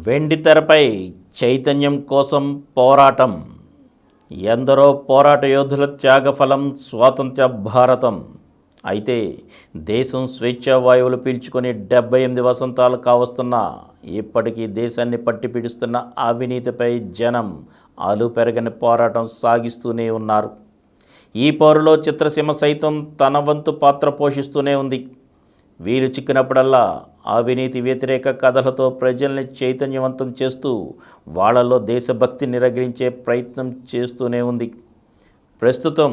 వెండితెరపై చైతన్యం కోసం పోరాటం. ఎందరో పోరాట యోధుల త్యాగఫలం స్వాతంత్ర్య భారతం. అయితే దేశం స్వేచ్ఛా వాయువులు పీల్చుకొని 78 వసంతాలు కావస్తున్నా ఇప్పటికీ దేశాన్ని పట్టిపిడుస్తున్న అవినీతిపై జనం అలుపెరగని పోరాటం సాగిస్తూనే ఉన్నారు. ఈ పోరులో చిత్రసీమ సైతం తన వంతు పాత్ర పోషిస్తూనే ఉంది. వీలు చిక్కినప్పుడల్లా అవినీతి వ్యతిరేక కథలతో ప్రజల్ని చైతన్యవంతం చేస్తూ వాళ్ళలో దేశభక్తి నిరగించే ప్రయత్నం చేస్తూనే ఉంది. ప్రస్తుతం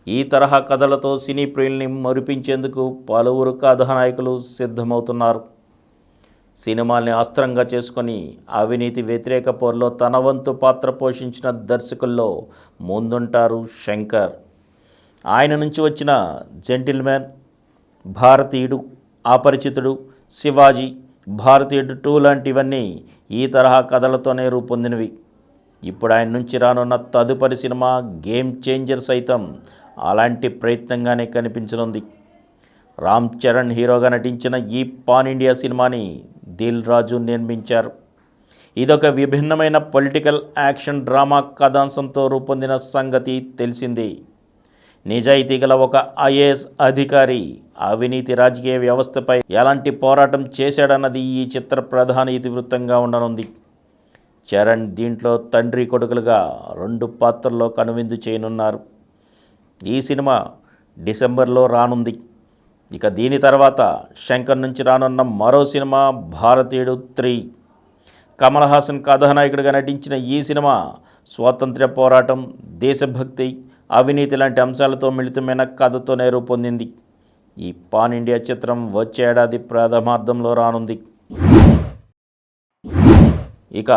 ఈ తరహా కథలతో సినీ ప్రియుల్ని మరిపించేందుకు పలువురు కథానాయకులు సిద్ధమవుతున్నారు. సినిమాల్ని అస్త్రంగా చేసుకొని అవినీతి వ్యతిరేక పోరులో తన వంతు పాత్ర పోషించిన దర్శకుల్లో ముందుంటారు శంకర్. ఆయన నుంచి వచ్చిన జెంటిల్మెన్, భారతీయుడు, అపరిచితుడు, శివాజీ, భారతీయుడు 2 లాంటివన్నీ ఈ తరహా కథలతోనే రూపొందినవి. ఇప్పుడు ఆయన నుంచి రానున్న తదుపరి సినిమా గేమ్ చేంజర్ సైతం అలాంటి ప్రయత్నంగానే కనిపించనుంది. రామ్ చరణ్ హీరోగా నటించిన ఈ పాన్ ఇండియా సినిమాని దిల్ రాజు నిర్మించారు. ఇదొక విభిన్నమైన పొలిటికల్ యాక్షన్ డ్రామా కథాంశంతో రూపొందిన సంగతి తెలిసిందే. నిజాయితీ గల ఒక ఐఏఎస్ అధికారి అవినీతి రాజకీయ వ్యవస్థపై ఎలాంటి పోరాటం చేశాడన్నది ఈ చిత్ర ప్రధాన ఇతివృత్తంగా ఉండనుంది. చరణ్ దీంట్లో తండ్రి కొడుకులుగా 2 పాత్రల్లో కనువిందు చేయనున్నారు. ఈ సినిమా డిసెంబర్లో రానుంది. ఇక దీని తర్వాత శంకర్ నుంచి రానున్న మరో సినిమా భారతీయుడు 3. కమల్ హాసన్ కథానాయకుడిగా నటించిన ఈ సినిమా స్వాతంత్ర్య పోరాటం, దేశభక్తి, అవినీతి లాంటి అంశాలతో మిళితమైన కథతోనే రూపొందింది. ఈ పాన్ ఇండియా చిత్రం వచ్చే ఏడాది ప్రథమార్థంలో రానుంది. ఇక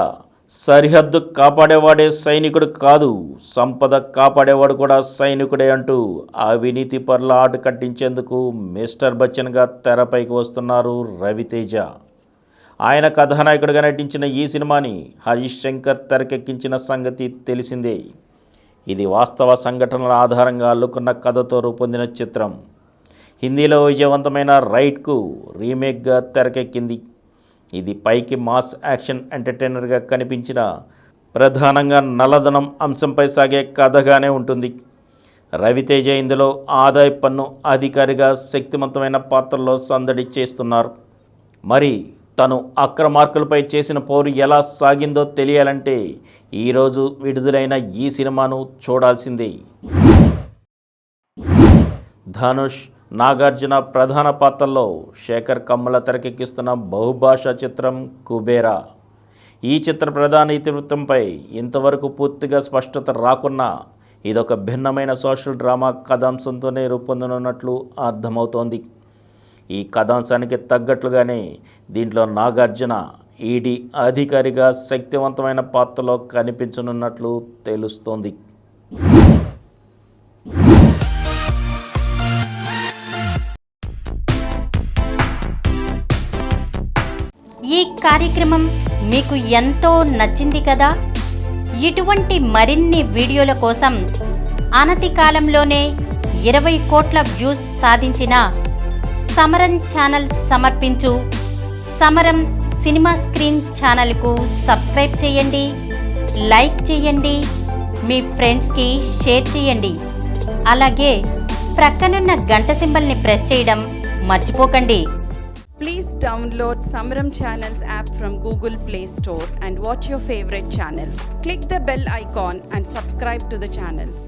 సరిహద్దు కాపాడేవాడే సైనికుడు కాదు, సంపద కాపాడేవాడు కూడా సైనికుడే అంటూ అవినీతి పర్ల ఆట కట్టించేందుకు మిస్టర్ బచ్చన్గా తెరపైకి వస్తున్నారు రవితేజ. ఆయన కథానాయకుడిగా నటించిన ఈ సినిమాని హరీష్ శంకర్ తెరకెక్కించిన సంగతి తెలిసిందే. ఇది వాస్తవ సంఘటనల ఆధారంగా అల్లుకున్న కథతో రూపొందిన చిత్రం. హిందీలో విజయవంతమైన రైట్కు రీమేక్గా తెరకెక్కింది. ఇది పైకి మాస్ యాక్షన్ ఎంటర్టైనర్గా కనిపించిన ప్రధానంగా నల్లధనం అంశంపై సాగే కథగానే ఉంటుంది. రవితేజ ఇందులో ఆదాయ పన్ను అధికారిగా శక్తివంతమైన పాత్రలో సందడి చేస్తున్నారు. మరి తను అక్రమార్కులపై చేసిన పోరు ఎలా సాగిందో తెలియాలంటే ఈరోజు విడుదలైన ఈ సినిమాను చూడాల్సిందే. ధనుష్, నాగార్జున ప్రధాన పాత్రల్లో శేఖర్ కమ్ముల తెరకెక్కిస్తున్న బహుభాషా చిత్రం కుబేరా. ఈ చిత్ర ప్రధాన ఇతివృత్తంపై ఇంతవరకు పూర్తిగా స్పష్టత రాకున్నా ఇదొక భిన్నమైన సోషల్ డ్రామా కథాంశంతోనే రూపొందనున్నట్లు అర్థమవుతోంది. ఈ కథాంశానికి తగ్గట్లుగానే దీంట్లో నాగార్జున ఈడీ అధికారిగా శక్తివంతమైన పాత్రలో కనిపించనున్నట్లు తెలుస్తోంది. ఈ కార్యక్రమం మీకు ఎంతో నచ్చింది కదా. ఇటువంటి మరిన్ని వీడియోల కోసం అనతి కాలంలోనే 20 కోట్ల వ్యూస్ సాధించిన సమరం ఛానల్ సమర్పించు సమరం సినిమా స్క్రీన్ ఛానల్కు సబ్స్క్రైబ్ చేయండి, లైక్ చేయండి, మీ ఫ్రెండ్స్కి షేర్ చేయండి. అలాగే ప్రక్కనున్న గంట సింబల్ని ప్రెస్ చేయడం మర్చిపోకండి. Please download Samaram Channels app from Google Play Store and watch your favorite channels. Click the bell icon and subscribe to the channels.